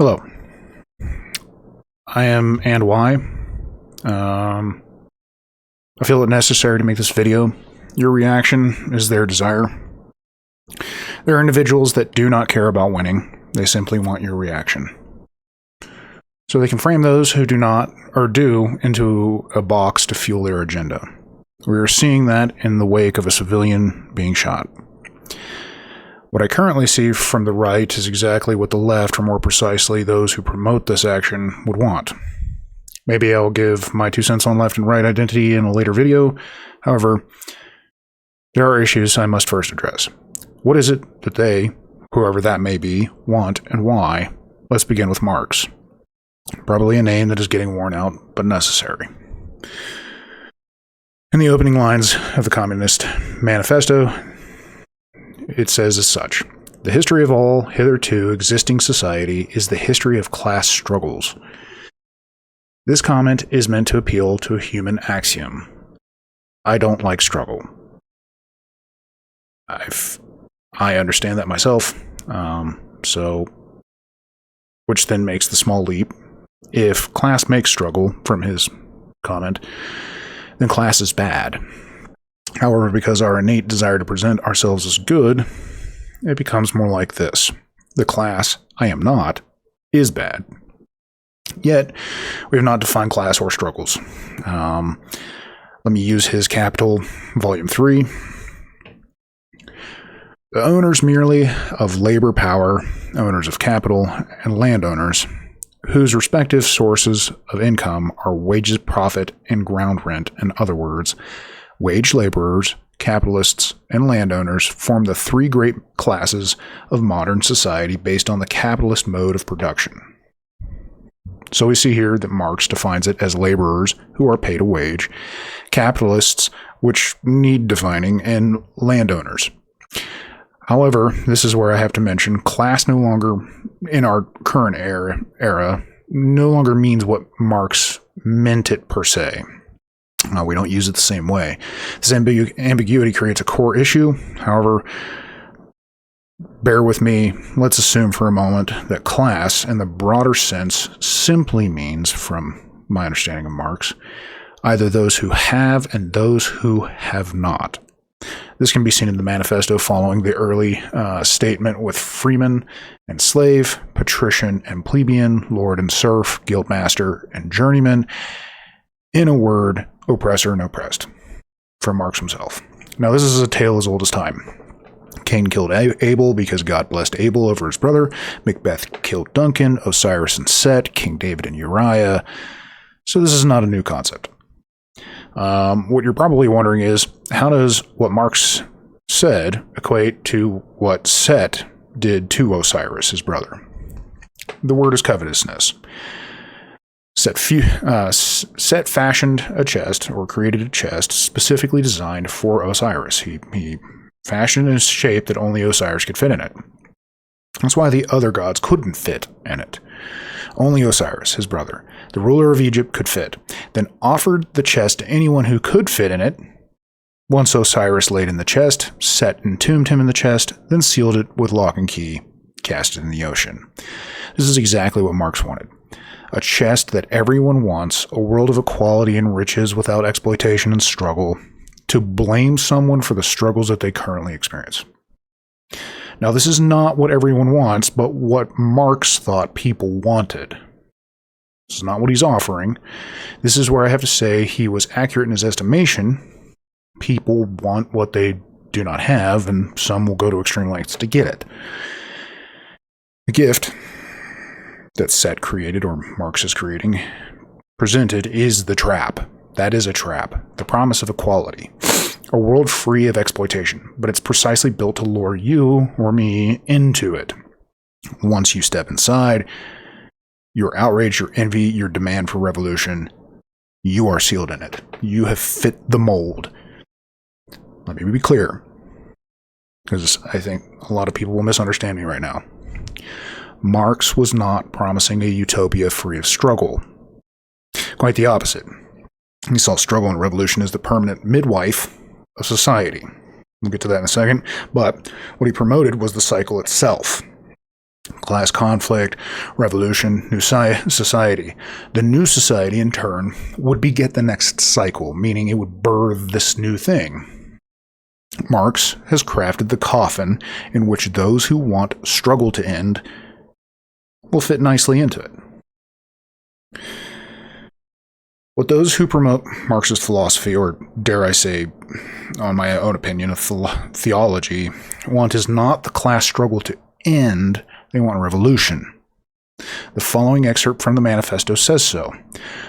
Hello, I am and why. I feel it necessary to make this video. Your reaction is their desire. There are individuals that do not care about winning. They simply want your reaction. So they can frame those who do not, or do, into a box to fuel their agenda. We are seeing that in the wake of a civilian being shot. What I currently see from the right is exactly what the left, or more precisely, those who promote this action, would want. Maybe I'll give my 2 cents on left and right identity in a later video. However, there are issues I must first address. What is it that they, whoever that may be, want and why? Let's begin with Marx. Probably a name that is getting worn out, but necessary. In the opening lines of the Communist Manifesto, it says as such: "The history of all hitherto existing society is the history of class struggles." This comment is meant to appeal to a human axiom. I don't like struggle. I understand that myself, which then makes the small leap. If class makes struggle, from his comment, then class is bad. However, because our innate desire to present ourselves as good, it becomes more like this: the class I am not is bad. Yet, we have not defined class or struggles. Let me use his Capital, Volume 3. The owners merely of labor power, owners of capital, and landowners, whose respective sources of income are wages, profit, and ground rent. In other words, wage laborers, capitalists, and landowners form the three great classes of modern society based on the capitalist mode of production. So we see here that Marx defines it as laborers who are paid a wage, capitalists, which need defining, and landowners. However, this is where I have to mention class no longer, in our current era, no longer means what Marx meant it per se. We don't use it the same way. This ambiguity creates a core issue. However, bear with me. Let's assume for a moment that class, in the broader sense, simply means, from my understanding of Marx, either those who have and those who have not. This can be seen in the Manifesto following the early statement with freeman and slave, patrician and plebeian, lord and serf, guildmaster and journeyman. In a word, oppressor and oppressed, from Marx himself. Now, this is a tale as old as time. Cain killed Abel because God blessed Abel over his brother. Macbeth killed Duncan, Osiris and Set, King David and Uriah. So this is not a new concept. What you're probably wondering is, how does what Marx said equate to what Set did to Osiris, his brother? The word is covetousness. Set fashioned a chest, or created a chest, specifically designed for Osiris. He fashioned in a shape that only Osiris could fit in it. That's why the other gods couldn't fit in it. Only Osiris, his brother, the ruler of Egypt, could fit, then offered the chest to anyone who could fit in it. Once Osiris laid in the chest, Set entombed him in the chest, then sealed it with lock and key, cast it in the ocean. This is exactly what Marx wanted. A chest that everyone wants, a world of equality and riches without exploitation and struggle, to blame someone for the struggles that they currently experience. Now, this is not what everyone wants, but what Marx thought people wanted. This is not what he's offering. This is where I have to say he was accurate in his estimation. People want what they do not have, and some will go to extreme lengths to get it. The gift that Set created, or Marx is creating, presented, is the trap. That is a trap. The promise of equality. A world free of exploitation, but it's precisely built to lure you or me into it. Once you step inside, your outrage, your envy, your demand for revolution, you are sealed in it. You have fit the mold. Let me be clear, because I think a lot of people will misunderstand me right now. Marx was not promising a utopia free of struggle. Quite the opposite. He saw struggle and revolution as the permanent midwife of society. We'll get to that in a second. But what he promoted was the cycle itself. Class conflict, revolution, new society. The new society, in turn, would beget the next cycle, meaning it would birth this new thing. Marx has crafted the coffin in which those who want struggle to end will fit nicely into it. What those who promote Marxist philosophy, or dare I say, on my own opinion, of theology, want is not the class struggle to end, they want a revolution. The following excerpt from the Manifesto says so.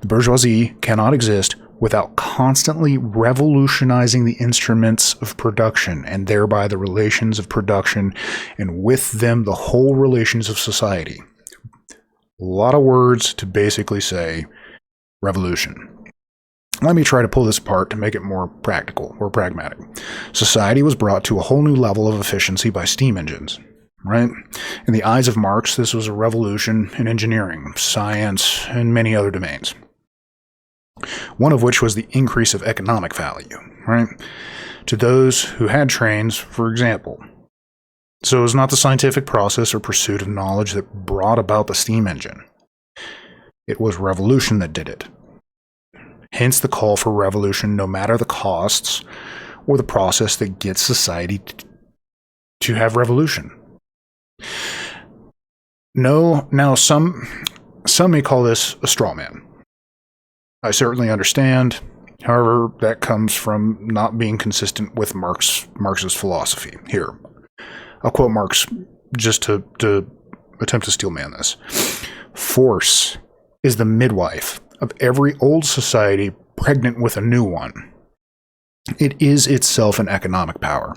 The bourgeoisie cannot exist without constantly revolutionizing the instruments of production, and thereby the relations of production, and with them the whole relations of society. A lot of words to basically say revolution. Let me try to pull this apart to make it more practical or pragmatic. Society was brought to a whole new level of efficiency by steam engines, right? In the eyes of Marx, this was a revolution in engineering, science, and many other domains. One of which was the increase of economic value, right? To those who had trains, for example. So it was not the scientific process or pursuit of knowledge that brought about the steam engine. It was revolution that did it. Hence the call for revolution, no matter the costs or the process that gets society to have revolution. No, now some may call this a straw man. I certainly understand. However, that comes from not being consistent with Marx's philosophy. Here, I'll quote Marx just to attempt to steelman this. Force is the midwife of every old society pregnant with a new one. It is itself an economic power.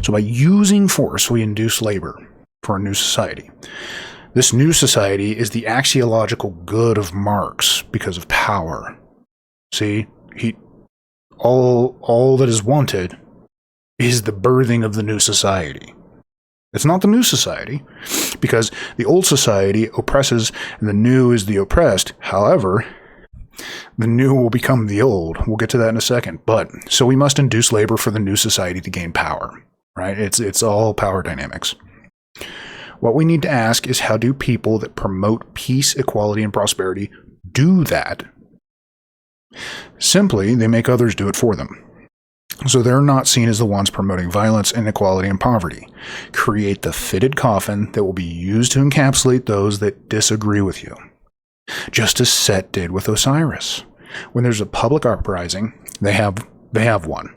So by using force, we induce labor for a new society. This new society is the axiological good of Marx because of power. See, all that is wanted is the birthing of the new society. It's not the new society, because the old society oppresses and the new is the oppressed. However, the new will become the old. We'll get to that in a second. But so we must induce labor for the new society to gain power, right? It's all power dynamics. What we need to ask is, how do people that promote peace, equality, and prosperity do that? Simply, they make others do it for them. So they're not seen as the ones promoting violence, inequality, and poverty. Create the fitted coffin that will be used to encapsulate those that disagree with you. Just as Set did with Osiris. When there's a public uprising, they have one.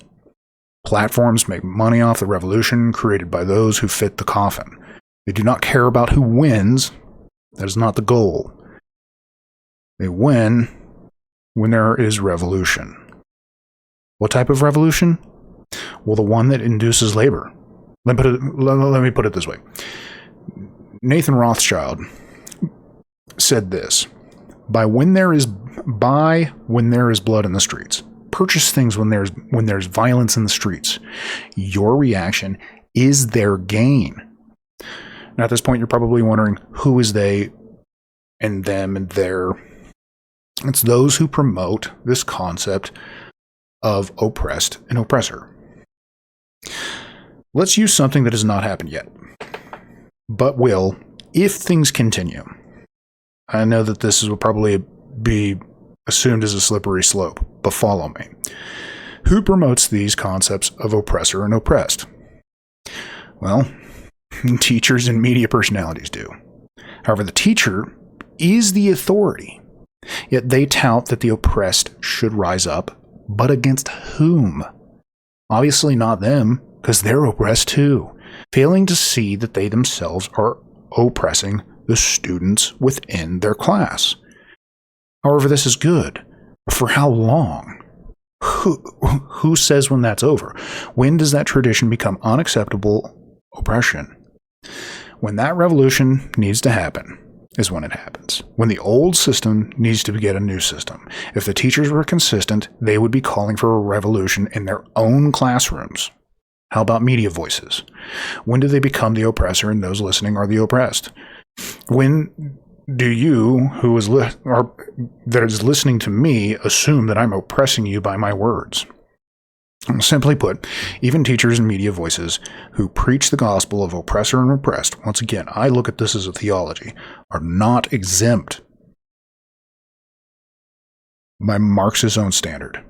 Platforms make money off the revolution created by those who fit the coffin. They do not care about who wins. That is not the goal. They win when there is revolution. What type of revolution? Well, the one that induces labor. Let me put it this way. Nathan Rothschild said this: when there is blood in the streets. Purchase things when there's violence in the streets. Your reaction is their gain. Now, at this point, you're probably wondering, who is they and them and their? It's those who promote this concept of oppressed and oppressor. Let's use something that has not happened yet, but will if things continue. I know that this will probably be assumed as a slippery slope, but follow me. Who promotes these concepts of oppressor and oppressed? Well, teachers and media personalities do. However, the teacher is the authority, yet they tout that the oppressed should rise up, but against whom? Obviously not them, because they're oppressed too, failing to see that they themselves are oppressing the students within their class. However, this is good. For how long? Who says when that's over? When does that tradition become unacceptable oppression? When that revolution needs to happen is when it happens. When the old system needs to get a new system. If the teachers were consistent, they would be calling for a revolution in their own classrooms. How about media voices? When do they become the oppressor and those listening are the oppressed? When do you, that is listening to me, assume that I'm oppressing you by my words? Simply put, even teachers and media voices who preach the gospel of oppressor and oppressed, once again, I look at this as a theology, are not exempt by Marx's own standard.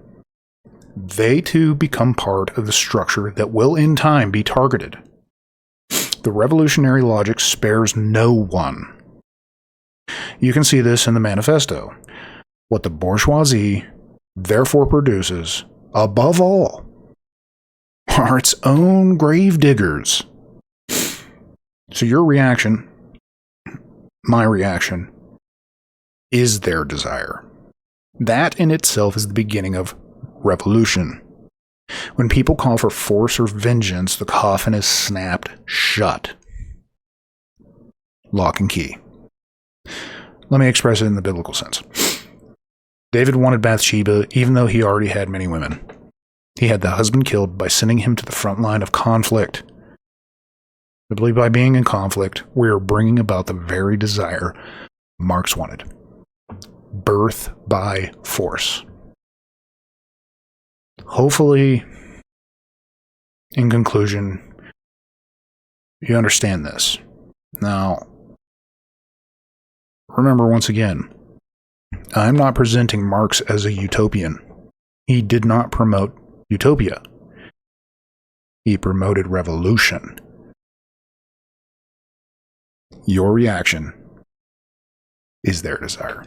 They too become part of the structure that will in time be targeted. The revolutionary logic spares no one. You can see this in the Manifesto. What the bourgeoisie therefore produces, above all, are its own grave diggers. So your reaction, my reaction, is their desire. That in itself is the beginning of revolution. When people call for force or vengeance, the coffin is snapped shut. Lock and key. Let me express it in the biblical sense. David wanted Bathsheba even though he already had many women. He had the husband killed by sending him to the front line of conflict. Simply by being in conflict, we are bringing about the very desire Marx wanted. Birth by force. Hopefully, in conclusion, you understand this. Now, remember once again, I'm not presenting Marx as a utopian. He did not promote utopia. He promoted revolution. Your reaction is their desire.